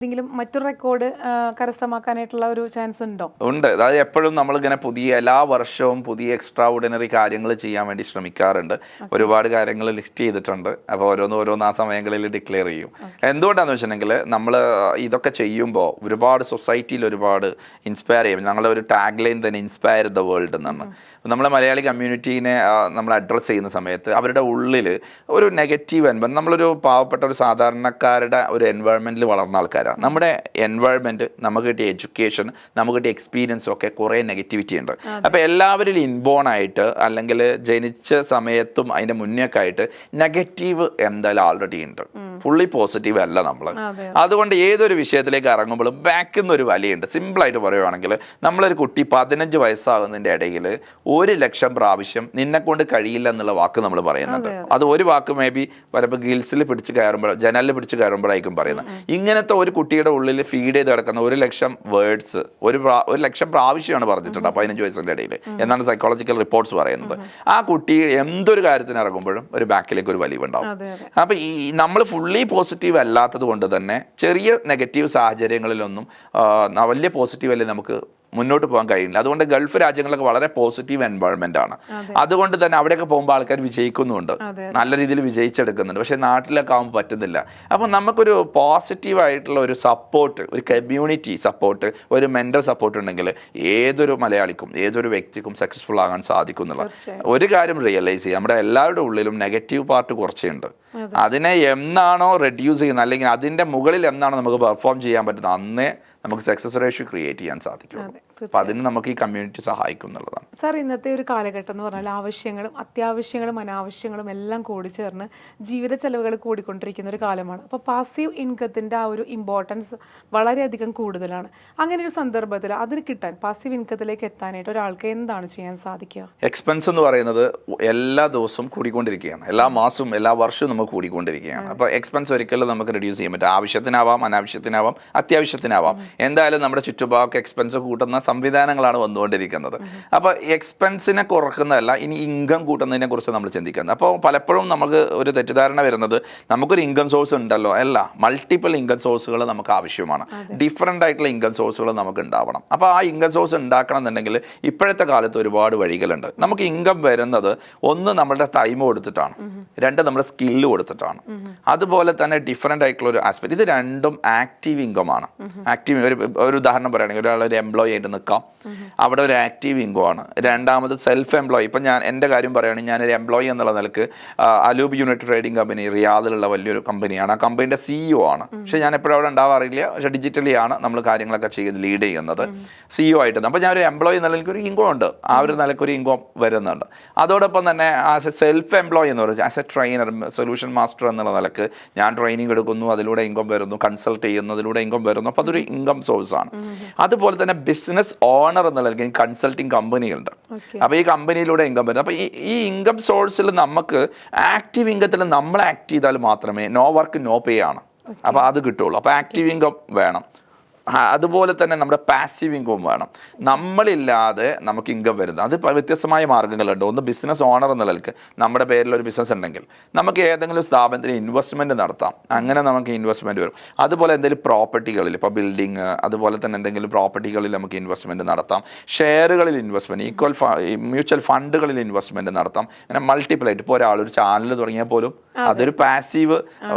എന്തെങ്കിലും മറ്റൊരു റെക്കോർഡ് കരസ്ഥമാക്കാനായിട്ടുള്ള ഒരു ചാൻസ് ഉണ്ടോ? ഉണ്ട്. അതായത് എപ്പോഴും നമ്മളിങ്ങനെ എല്ലാ വർഷവും പുതിയ എക്സ്ട്രാ ഓർഡിനറി കാര്യങ്ങൾ ചെയ്യാൻ വേണ്ടി ശ്രമിക്കാറുണ്ട്. ഒരുപാട് കാര്യങ്ങൾ ലിസ്റ്റ് ചെയ്തിട്ടുണ്ട്. അപ്പോൾ ഓരോന്ന് ആ സമയങ്ങളിൽ ഡിക്ലെയർ ചെയ്യും. എന്തുകൊണ്ടാണെന്ന് വെച്ചിട്ടുണ്ടെങ്കിൽ നമ്മൾ ഇതൊക്കെ ചെയ്യുമ്പോൾ ഒരുപാട് സൊസൈറ്റിയിൽ ഒരുപാട് ഇൻസ്പയർ ചെയ്യും. ഞങ്ങളുടെ ഒരു ടാഗ് ലൈൻ തന്നെ ഇൻസ്പയർ ദ വേൾഡ് എന്നാണ്. നമ്മളെ മലയാളി കമ്മ്യൂണിറ്റീനെ നമ്മൾ അഡ്രസ്സ് ചെയ്യുന്ന സമയത്ത് അവരുടെ ഉള്ളിൽ ഒരു നെഗറ്റീവ് നമ്മളൊരു പാവപ്പെട്ട ഒരു സാധാരണക്കാരുടെ ഒരു എൻവയോൺമെൻറ്റിൽ വളർന്ന ആൾക്കാരാണ്. നമ്മുടെ എൻവയോൺമെൻറ്റ്, നമുക്ക് കിട്ടിയ എഡ്യൂക്കേഷൻ, നമുക്ക് കിട്ടിയ എക്സ്പീരിയൻസും ഒക്കെ കുറേ നെഗറ്റിവിറ്റി ഉണ്ട്. അപ്പോൾ എല്ലാവരിലും ഇൻബോൺ ആയിട്ട് അല്ലെങ്കിൽ ജനിച്ച സമയത്തും അതിൻ്റെ മുന്നേയൊക്കെ ആയിട്ട് നെഗറ്റീവ് എന്തായാലും ആൾറെഡി ഉണ്ട്. ഫുള്ളി പോസിറ്റീവ് അല്ല നമ്മൾ. അതുകൊണ്ട് ഏതൊരു വിഷയത്തിലേക്ക് ഇറങ്ങുമ്പോഴും ബാക്കിൽ നിന്നൊരു വലിയുണ്ട്. സിമ്പിളായിട്ട് പറയുവാണെങ്കിൽ നമ്മളൊരു കുട്ടി 15 വയസ്സാകുന്നതിൻ്റെ ഇടയിൽ 1,00,000 പ്രാവശ്യം നിന്നെക്കൊണ്ട് കഴിയില്ല എന്നുള്ള വാക്ക് നമ്മൾ പറയുന്നുണ്ട്. അത് ഒരു വാക്ക് മേ ബി പലപ്പോൾ ഗിൽസിൽ പിടിച്ച് കയറുമ്പോൾ, ജനലിൽ പിടിച്ച് കയറുമ്പോഴായിരിക്കും പറയുന്നത്. ഇങ്ങനത്തെ ഒരു കുട്ടിയുടെ ഉള്ളിൽ ഫീഡ് ചെയ്ത് കിടക്കുന്ന 1,00,000 വേർഡ്സ് 1,00,000 പ്രാവശ്യമാണ് പറഞ്ഞിട്ടുണ്ട് 15 വയസ്സിൻ്റെ ഇടയിൽ എന്നാണ് സൈക്കോളജിക്കൽ റിപ്പോർട്ട്സ് പറയുന്നത്. ആ കുട്ടി എന്തൊരു കാര്യത്തിന് ഇറങ്ങുമ്പോഴും ഒരു ബാക്കിലേക്ക് ഒരു വലിവുണ്ടാവും. അപ്പോൾ ഈ നമ്മൾ ഫുള്ളി പോസിറ്റീവ് അല്ലാത്തത് കൊണ്ട് തന്നെ ചെറിയ നെഗറ്റീവ് സാഹചര്യങ്ങളിലൊന്നും വലിയ പോസിറ്റീവ് അല്ലേ നമുക്ക് മുന്നോട്ട് പോകാൻ കഴിയില്ല. അതുകൊണ്ട് ഗൾഫ് രാജ്യങ്ങളൊക്കെ വളരെ പോസിറ്റീവ് എൻവയോൺമെന്റ് ആണ്. അതുകൊണ്ട് തന്നെ അവിടെയൊക്കെ പോകുമ്പോൾ ആൾക്കാർ വിജയിക്കുന്നുണ്ട്, നല്ല രീതിയിൽ വിജയിച്ചെടുക്കുന്നുണ്ട്. പക്ഷേ നാട്ടിലൊക്കെ ആകുമ്പോൾ പറ്റുന്നില്ല. അപ്പോൾ നമുക്കൊരു പോസിറ്റീവായിട്ടുള്ള ഒരു സപ്പോർട്ട്, ഒരു കമ്മ്യൂണിറ്റി സപ്പോർട്ട്, ഒരു മെന്റൽ സപ്പോർട്ട് ഉണ്ടെങ്കിൽ ഏതൊരു മലയാളിക്കും ഏതൊരു വ്യക്തിക്കും സക്സസ്ഫുൾ ആകാൻ സാധിക്കും എന്നുള്ള ഒരു കാര്യം റിയലൈസ് ചെയ്യുക. നമ്മുടെ എല്ലാവരുടെ ഉള്ളിലും നെഗറ്റീവ് പാർട്ട് കുറച്ചുണ്ട്. അതിനെ എന്നാണോ റെഡ്യൂസ് ചെയ്യുന്നത്, അല്ലെങ്കിൽ അതിൻ്റെ മുകളിൽ എന്നാണോ നമുക്ക് പെർഫോം ചെയ്യാൻ പറ്റുന്നത്, അന്നേ നമുക്ക് സക്സസ് റേഷ്യോ ക്രിയേറ്റ് ചെയ്യാൻ സാധിക്കും. അപ്പം അതിന് നമുക്ക് ഈ കമ്മ്യൂണിറ്റി സഹായിക്കും എന്നുള്ളതാണ്. സാർ, ഇന്നത്തെ ഒരു കാലഘട്ടം എന്ന് പറഞ്ഞാൽ ആവശ്യങ്ങളും അത്യാവശ്യങ്ങളും അനാവശ്യങ്ങളും എല്ലാം കൂടി ചേർന്ന് ജീവിത ചെലവുകൾ കൂടിക്കൊണ്ടിരിക്കുന്ന ഒരു കാലമാണ്. അപ്പോൾ പാസീവ് ഇൻകത്തിൻ്റെ ആ ഒരു ഇമ്പോർട്ടൻസ് വളരെയധികം കൂടുതലാണ്. അങ്ങനെ ഒരു സന്ദർഭത്തിൽ അതിന് കിട്ടാൻ, പാസീവ് ഇൻകത്തിലേക്ക് എത്താനായിട്ട് ഒരാൾക്ക് എന്താണ് ചെയ്യാൻ സാധിക്കുക? എക്സ്പെൻസ് എന്ന് പറയുന്നത് എല്ലാ ദിവസവും കൂടിക്കൊണ്ടിരിക്കുകയാണ്. എല്ലാ മാസവും എല്ലാ വർഷവും നമുക്ക് കൂടിക്കൊണ്ടിരിക്കുകയാണ്. അപ്പോൾ എക്സ്പെൻസ് ഒരിക്കലും നമുക്ക് റെഡ്യൂസ് ചെയ്യാൻ പറ്റും. ആവശ്യത്തിനാവാം, അനാവശ്യത്തിനാവാം, അത്യാവശ്യത്തിനാവാം. എന്തായാലും നമ്മുടെ ചുറ്റുപാടൊക്കെ എക്സ്പെൻസ് കൂട്ടുന്ന സംവിധാനങ്ങളാണ് വന്നുകൊണ്ടിരിക്കുന്നത്. അപ്പോൾ എക്സ്പെൻസിനെ കുറക്കുന്നതല്ല, ഇനി ഇൻകം കൂട്ടുന്നതിനെ കുറിച്ച് നമ്മൾ ചിന്തിക്കുന്നത്. അപ്പോൾ പലപ്പോഴും നമുക്ക് ഒരു തെറ്റിദ്ധാരണ വരുന്നത് നമുക്കൊരു ഇൻകം സോഴ്സ് ഉണ്ടല്ലോ. അല്ല, മൾട്ടിപ്പിൾ ഇൻകം സോഴ്സുകൾ നമുക്ക് ആവശ്യമാണ്. ഡിഫറെൻ്റ് ആയിട്ടുള്ള ഇൻകം സോഴ്സുകൾ നമുക്ക് ഉണ്ടാവണം. അപ്പോൾ ആ ഇൻകം സോഴ്സ് ഉണ്ടാക്കണം എന്നുണ്ടെങ്കിൽ ഇപ്പോഴത്തെ കാലത്ത് ഒരുപാട് വഴികളുണ്ട്. നമുക്ക് ഇൻകം വരുന്നത് ഒന്ന് നമ്മളുടെ ടൈം കൊടുത്തിട്ടാണ്, രണ്ട് നമ്മുടെ സ്കില്ല് കൊടുത്തിട്ടാണ്. അതുപോലെ തന്നെ ഡിഫറെൻ്റ് ആയിട്ടുള്ള ഒരു ആസ്പെക്ട്. ഇത് രണ്ടും ആക്റ്റീവ് ഇൻകമാണ്. ആക്റ്റീവ് ഒരു ഉദാഹരണം പറയുകയാണെങ്കിൽ ഒരാൾ ഒരു എംപ്ലോയി ആയിട്ട് നിൽക്കാം, അവിടെ ഒരു ആക്റ്റീവ് ഇൻകം ആണ്. രണ്ടാമത് സെൽഫ് എംപ്ലോയി. ഇപ്പം ഞാൻ എൻ്റെ കാര്യം പറയുകയാണെങ്കിൽ ഞാനൊരു എംപ്ലോയി എന്നുള്ള നിലക്ക് അലൂബ് യൂണിറ്റ് ട്രേഡിംഗ് കമ്പനി, റിയാദിലുള്ള വലിയൊരു കമ്പനിയാണ്. ആ കമ്പനിയുടെ CEO ആണ്. പക്ഷേ ഞാൻ എപ്പോഴും അവിടെ ഉണ്ടാവാറില്ല. പക്ഷേ ഡിജിറ്റലി ആണ് നമ്മൾ കാര്യങ്ങളൊക്കെ ലീഡ് ചെയ്യുന്നത്, CEO ആയിട്ട്. അപ്പോൾ ഞാനൊരു എംപ്ലോയി എന്നുള്ള നിലയ്ക്ക് ഒരു ഇൻകം ഉണ്ട്, ആ ഒരു നിലയ്ക്ക് ഒരു ഇൻകം വരുന്നുണ്ട്. അതോടൊപ്പം തന്നെ ആസ് എ സെൽഫ് എംപ്ലോയി എന്ന് പറയുന്നത്, as A trainer, solution master എന്നുള്ള നിലക്ക് ഞാൻ ട്രെയിനിങ് എടുക്കുന്നു, അതിലൂടെ ഇൻകം വരുന്നു, കൺസൾട്ട് ചെയ്യുന്നു, അതിലൂടെ ഇൻകം വരുന്നു. അപ്പോൾ അതൊരു ഇൻകം സോഴ്സ് ആണ്. അതുപോലെ തന്നെ ബിസിനസ് ഓണർ എന്നുള്ള കൺസൾട്ടിങ് കമ്പനികളുണ്ട്. അപ്പോൾ ഈ കമ്പനിയിലൂടെ ഇൻകം വരുന്നത്. അപ്പോൾ ഈ ഇൻകം സോഴ്സിൽ നമുക്ക് ആക്റ്റീവ് ഇൻകത്തിൽ നമ്മൾ ആക്ട് ചെയ്താൽ മാത്രമേ നോ വർക്ക് നോ പേ ആണ്. അപ്പോൾ അത് കിട്ടുള്ളൂ. അപ്പോൾ ആക്റ്റീവ് ഇൻകം വേണം. അതുപോലെ തന്നെ നമ്മുടെ പാസീവ് ഇൻകം വേണം. നമ്മളില്ലാതെ നമുക്ക് ഇൻകം വരുന്നത് അത് വ്യത്യസ്തമായ മാർഗ്ഗങ്ങളുണ്ട്. ഒന്ന് ബിസിനസ് ഓണർ എന്ന നിലയ്ക്ക് നമ്മുടെ പേരിലൊരു ബിസിനസ് ഉണ്ടെങ്കിൽ നമുക്ക് ഏതെങ്കിലും സ്ഥാപനത്തിൽ ഇൻവെസ്റ്റ്മെൻറ്റ് നടത്താം. അങ്ങനെ നമുക്ക് ഇൻവെസ്റ്റ്മെൻറ്റ് വരും. അതുപോലെ എന്തെങ്കിലും പ്രോപ്പർട്ടികളിൽ, ഇപ്പോൾ ബിൽഡിങ്, അതുപോലെ തന്നെ എന്തെങ്കിലും പ്രോപ്പർട്ടികളിൽ നമുക്ക് ഇൻവെസ്റ്റ്മെൻറ്റ് നടത്താം. ഷെയറുകളിൽ ഇൻവെസ്റ്റ്മെൻറ്റ്, മ്യൂച്വൽ ഫണ്ടുകളിൽ ഇൻവെസ്റ്റ്മെൻറ്റ് നടത്താം. അങ്ങനെ മൾട്ടിപ്പിൾ ആയിട്ട്. ഇപ്പോൾ ഒരാളൊരു ചാനൽ തുടങ്ങിയാൽ പോലും അതൊരു പാസീവ്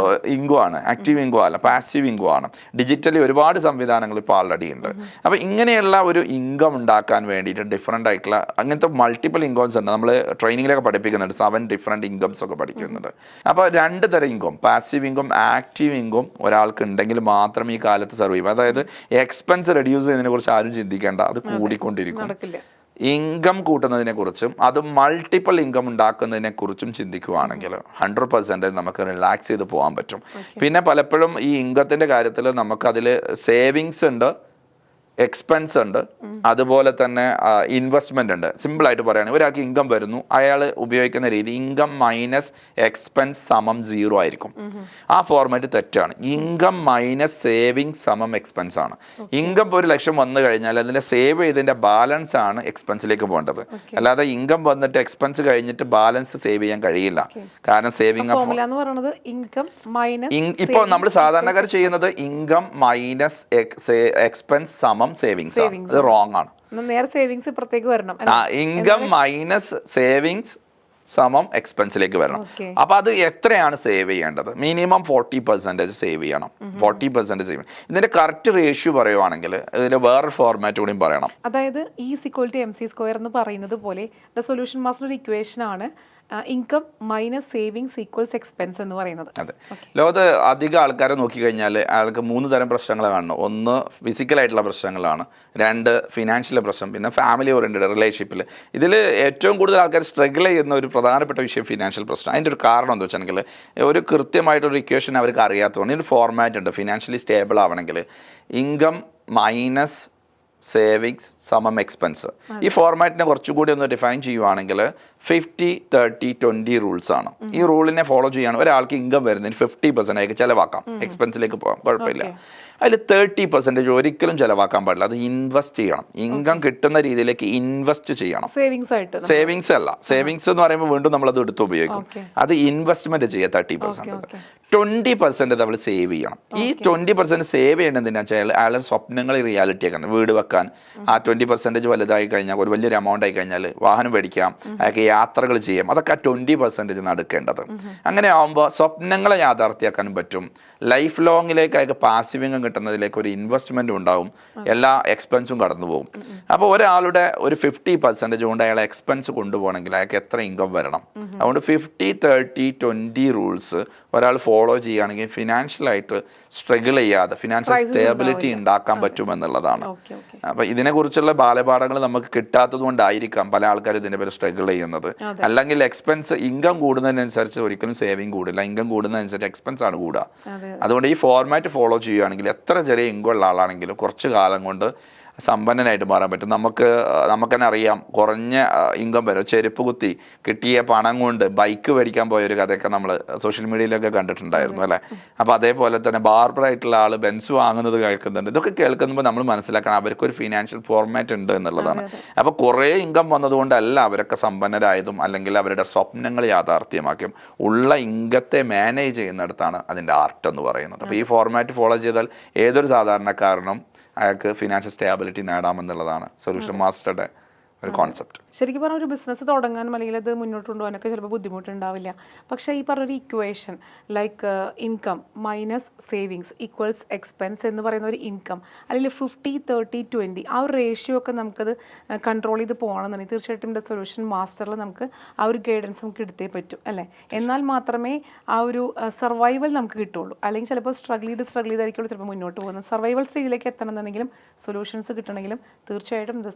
ഇൻകം ആണ്, ആക്റ്റീവ് ഇൻകം അല്ല, പാസീവ് ഇൻകം ആണ്. ഡിജിറ്റലി ഒരുപാട് സംവിധാനങ്ങൾ ഇപ്പോൾ ആൾറെഡി ഉണ്ട്. അപ്പോൾ ഇങ്ങനെയുള്ള ഒരു ഇൻകം ഉണ്ടാക്കാൻ വേണ്ടിയിട്ട് ഡിഫറെൻ്റ് ആയിട്ടുള്ള അങ്ങനത്തെ മൾട്ടിപ്പിൾ ഇൻകംസ് ഉണ്ട്. നമ്മൾ ട്രെയിനിങ്ങിലൊക്കെ പഠിപ്പിക്കുന്നുണ്ട്, 7 ഡിഫറെൻറ്റ് ഇൻകംസ് ഒക്കെ പഠിക്കുന്നുണ്ട്. അപ്പോൾ 2 തരം income, passive income, active income ഒരാൾക്ക് ഉണ്ടെങ്കിൽ മാത്രമേ ഈ കാലത്ത് സർവൈവ് ചെയ്യും. അതായത് എക്സ്പെൻസ് റെഡ്യൂസ് ചെയ്യുന്നതിനെ കുറിച്ച് ആരും ചിന്തിക്കേണ്ട, അത് കൂടിക്കൊണ്ടിരിക്കും. ഇൻകം കൂട്ടുന്നതിനെക്കുറിച്ചും അത് മൾട്ടിപ്പിൾ ഇൻകം ഉണ്ടാക്കുന്നതിനെക്കുറിച്ചും ചിന്തിക്കുകയാണെങ്കിൽ 100% നമുക്ക് റിലാക്സ് ചെയ്ത് പോകാൻ പറ്റും. പിന്നെ പലപ്പോഴും ഈ ഇൻകത്തിൻ്റെ കാര്യത്തിൽ നമുക്കതിൽ സേവിങ്സ് ഉണ്ട്, എക്സ്പെൻസ് ഉണ്ട്, അതുപോലെ തന്നെ ഇൻവെസ്റ്റ്മെന്റ് ഉണ്ട്. സിമ്പിൾ ആയിട്ട് പറയുകയാണെങ്കിൽ ഒരാൾക്ക് ഇൻകം വരുന്നു, അയാൾ ഉപയോഗിക്കുന്ന രീതി ഇൻകം മൈനസ് എക്സ്പെൻസ് സമം 0 ആയിരിക്കും. ആ ഫോർമാറ്റ് തെറ്റാണ്. ഇൻകം മൈനസ് സേവിങ് സമം എക്സ്പെൻസ് ആണ്. ഇൻകം 1,00,000 വന്നു കഴിഞ്ഞാൽ അതിന്റെ സേവ് ചെയ്തതിന്റെ ബാലൻസ് ആണ് എക്സ്പെൻസിലേക്ക് പോകേണ്ടത്. അല്ലാതെ ഇൻകം വന്നിട്ട് എക്സ്പെൻസ് കഴിഞ്ഞിട്ട് ബാലൻസ് സേവ് ചെയ്യാൻ കഴിയില്ല. കാരണം സേവിങ് ഇപ്പൊ നമ്മൾ സാധാരണക്കാർ ചെയ്യുന്നത് ഇൻകം മൈനസ് എക്സ്പെൻസ് സമം സേവിങ്സ് ആണ്. ഇത് റോങ് ആണ്. നേരെ സേവിങ്സ് ഇപ്പുറത്തേക്ക് വരണം. ഇൻകം മൈനസ് സേവിങ്സ് സമം എക്സ്പെൻസിലേക്ക് വരണം. അപ്പൊ അത് എത്രയാണ് സേവ് ചെയ്യേണ്ടത്? മിനിമം 40% സേവ് ചെയ്യണം. 40% സേവ്. ഇതിന്റെ കറക്റ്റ് റേഷ്യോ പറയുവാണെങ്കിൽ ഇതിന്റെ വേറൊരു ഫോർമാറ്റ് കൂടി പറയണം. അതായത് E=MC² എന്ന് പറയുന്നത് പോലെ ദ സൊല്യൂഷൻ മാസ്റ്റർ ഒരു ഇക്വേഷൻ ആണ് income minus savings equals expense എന്ന് പറയുന്നത്. അതെ, ലോകത്ത് അധികം ആൾക്കാരെ നോക്കിക്കഴിഞ്ഞാൽ അയാൾക്ക് 3 തരം പ്രശ്നങ്ങൾ കാണണം. ഒന്ന് ഫിസിക്കലായിട്ടുള്ള പ്രശ്നങ്ങളാണ്, 2 ഫിനാൻഷ്യൽ പ്രശ്നം, പിന്നെ ഫാമിലി ഓറിയൻറ്റഡ് റിലേഷൻഷിപ്പിൽ. ഇതിൽ ഏറ്റവും കൂടുതൽ ആൾക്കാർ സ്ട്രഗിൾ ചെയ്യുന്ന ഒരു പ്രധാനപ്പെട്ട വിഷയം ഫിനാൻഷ്യൽ പ്രശ്നം. അതിൻ്റെ ഒരു കാരണം എന്താ വെച്ചിട്ടുണ്ടെങ്കിൽ ഒരു കൃത്യമായിട്ടൊരു ഇക്വേഷൻ അവർക്ക് അറിയാത്തതുകൊണ്ട് ഒരു ഫോർമാറ്റ് ഉണ്ട്. ഫിനാൻഷ്യലി സ്റ്റേബിൾ ആവണമെങ്കിൽ ഇൻകം മൈനസ് സേവിങ്സ് സമം എക്സ്പെൻസ്. ഈ ഫോർമാറ്റിനെ കുറച്ചുകൂടി ഒന്ന് ഡിഫൈൻ ചെയ്യുവാണെങ്കിൽ 50-30-20 റൂൾസ് ആണ്. ഈ റൂളിനെ ഫോളോ ചെയ്യാണ് ഒരാൾക്ക് ഇൻകം വരുന്നതിന് 50% അയാൾക്ക് ചിലവാക്കാം, എക്സ്പെൻസിലേക്ക് പോകാം, കുഴപ്പമില്ല. അതിൽ 30% ഒരിക്കലും ചിലവാക്കാൻ പാടില്ല. അത് ഇൻവെസ്റ്റ് ചെയ്യണം. ഇൻകം കിട്ടുന്ന രീതിയിലേക്ക് ഇൻവെസ്റ്റ് ചെയ്യണം. സേവിങ്സ് അല്ല. സേവിങ്സ് എന്ന് പറയുമ്പോൾ വീണ്ടും നമ്മളത് എടുത്ത് ഉപയോഗിക്കും. അത് ഇൻവെസ്റ്റ്മെന്റ് ചെയ്യുക 30%. 20% നമ്മൾ സേവ് ചെയ്യണം. ഈ 20% സേവ് ചെയ്യണമെന്ന് വെച്ചാൽ അയാളുടെ സ്വപ്നങ്ങൾ റിയാലിറ്റി ആക്കണം. വീട് വെക്കാൻ ആ 20% വലുതായി കഴിഞ്ഞാൽ, ഒരു വലിയൊരു എമൗണ്ട് ആയി കഴിഞ്ഞാൽ വാഹനം മേടിക്കാം, അയാൾക്ക് യാത്രകൾ ചെയ്യാം. അതൊക്കെ ആ 20% നടക്കേണ്ടത്. അങ്ങനെ ആകുമ്പോൾ സ്വപ്നങ്ങളെ യാഥാർത്ഥ്യമാക്കാനും പറ്റും. ലൈഫ് ലോങ്ങിലേക്ക് അയാൾക്ക് പാസീവ് ഇൻകം കിട്ടുന്നതിലേക്ക് ഒരു ഇൻവെസ്റ്റ്മെന്റും ഉണ്ടാവും, എല്ലാ എക്സ്പെൻസും കടന്നു പോകും. അപ്പോൾ ഒരാളുടെ ഒരു 50% കൊണ്ട് അയാളെ എക്സ്പെൻസ് കൊണ്ടുപോകണമെങ്കിൽ അയാൾക്ക് എത്ര ഇൻകം വരണം? അതുകൊണ്ട് 50-30-20 റൂൾസ് ഒരാൾ ഫോളോ ചെയ്യുകയാണെങ്കിൽ ഫിനാൻഷ്യലായിട്ട് സ്ട്രഗിൾ ചെയ്യാതെ ഫിനാൻഷ്യൽ സ്റ്റേബിലിറ്റി ഉണ്ടാക്കാൻ പറ്റുമെന്നുള്ളതാണ്. അപ്പോൾ ഇതിനെക്കുറിച്ചുള്ള ബാലപാഠങ്ങൾ നമുക്ക് കിട്ടാത്തത് കൊണ്ടായിരിക്കാം പല ആൾക്കാരും ഇതിൻ്റെ പേര് സ്ട്രഗിൾ ചെയ്യുന്നത്. അല്ലെങ്കിൽ എക്സ്പെൻസ് ഇൻകം കൂടുന്നതിനനുസരിച്ച് ഒരിക്കലും സേവിങ് കൂടില്ല, ഇൻകം കൂടുന്നതനുസരിച്ച് എക്സ്പെൻസ് ആണ് കൂടുക. അതുകൊണ്ട് ഈ ഫോർമാറ്റ് ഫോളോ ചെയ്യുകയാണെങ്കിൽ എത്ര ചെറിയ ഇൻകം ഉള്ള ആളാണെങ്കിലും കുറച്ച് കാലം കൊണ്ട് സമ്പന്നനായിട്ട് മാറാൻ പറ്റും. നമുക്ക് തന്നെ അറിയാം, കുറഞ്ഞ ഇൻകം വരും, ചെരുപ്പ് കുത്തി കിട്ടിയ പണം കൊണ്ട് ബൈക്ക് മേടിക്കാൻ പോയൊരു കഥയൊക്കെ നമ്മൾ സോഷ്യൽ മീഡിയയിലൊക്കെ കണ്ടിട്ടുണ്ടായിരുന്നു അല്ലേ. അപ്പോൾ അതേപോലെ തന്നെ ബാർബറായിട്ടുള്ള ആൾ ബെൻസ് വാങ്ങുന്നത് കേൾക്കുന്നുണ്ട്. ഇതൊക്കെ കേൾക്കുമ്പോൾ നമ്മൾ മനസ്സിലാക്കണം അവർക്കൊരു ഫിനാൻഷ്യൽ ഫോർമാറ്റ് ഉണ്ട് എന്നുള്ളതാണ്. അപ്പോൾ കുറേ ഇൻകം വന്നതുകൊണ്ടല്ല അവരൊക്കെ സമ്പന്നരായതും അല്ലെങ്കിൽ അവരുടെ സ്വപ്നങ്ങൾ യാഥാർത്ഥ്യമാക്കിയും. ഉള്ള ഇൻകത്തെ മാനേജ് ചെയ്യുന്നിടത്താണ് അതിൻ്റെ ആർട്ട് എന്ന് പറയുന്നത്. അപ്പോൾ ഈ ഫോർമാറ്റ് ഫോളോ ചെയ്താൽ ഏതൊരു സാധാരണക്കാരനും അയാൾക്ക് ഫിനാൻഷ്യൽ സ്റ്റേബിലിറ്റി നേടാമെന്നുള്ളതാണ് സൊല്യൂഷൻ മാസ്റ്ററുടെ ഒരു കോൺസെപ്റ്റ്. ശരിക്കും പറഞ്ഞാൽ ഒരു ബിസിനസ് തുടങ്ങാനും അല്ലെങ്കിൽ അത് മുന്നോട്ട് കൊണ്ടുപോകാനൊക്കെ ചിലപ്പോൾ ബുദ്ധിമുട്ടുണ്ടാവില്ല. പക്ഷേ ഈ പറഞ്ഞൊരു equation like income minus savings equals expense എന്ന് പറയുന്ന ഒരു ഇൻകം അല്ലെങ്കിൽ 50-30-20 ആ ഒരു റേഷ്യോ ഒക്കെ നമുക്കത് കൺട്രോൾ ചെയ്ത് പോകണമെന്നുണ്ടെങ്കിൽ തീർച്ചയായിട്ടും ഇതിൻ്റെ സൊല്യൂഷൻ മാസ്റ്ററിൽ നമുക്ക് ആ ഒരു ഗൈഡൻസ് നമുക്ക് എടുത്തേ പറ്റും അല്ലേ. എന്നാൽ മാത്രമേ ആ ഒരു സർവൈവൽ നമുക്ക് കിട്ടുള്ളൂ. അല്ലെങ്കിൽ ചിലപ്പോൾ സ്ട്രഗിൾ ചെയ്തായിരിക്കുള്ളൂ ചിലപ്പോൾ മുന്നോട്ട് പോകുന്നത്. സർവൈവൽ സ്റ്റേജിലേക്ക് എത്തണമെന്നുണ്ടെങ്കിലും സൊല്യൂഷൻസ് കിട്ടണമെങ്കിലും തീർച്ചയായിട്ടും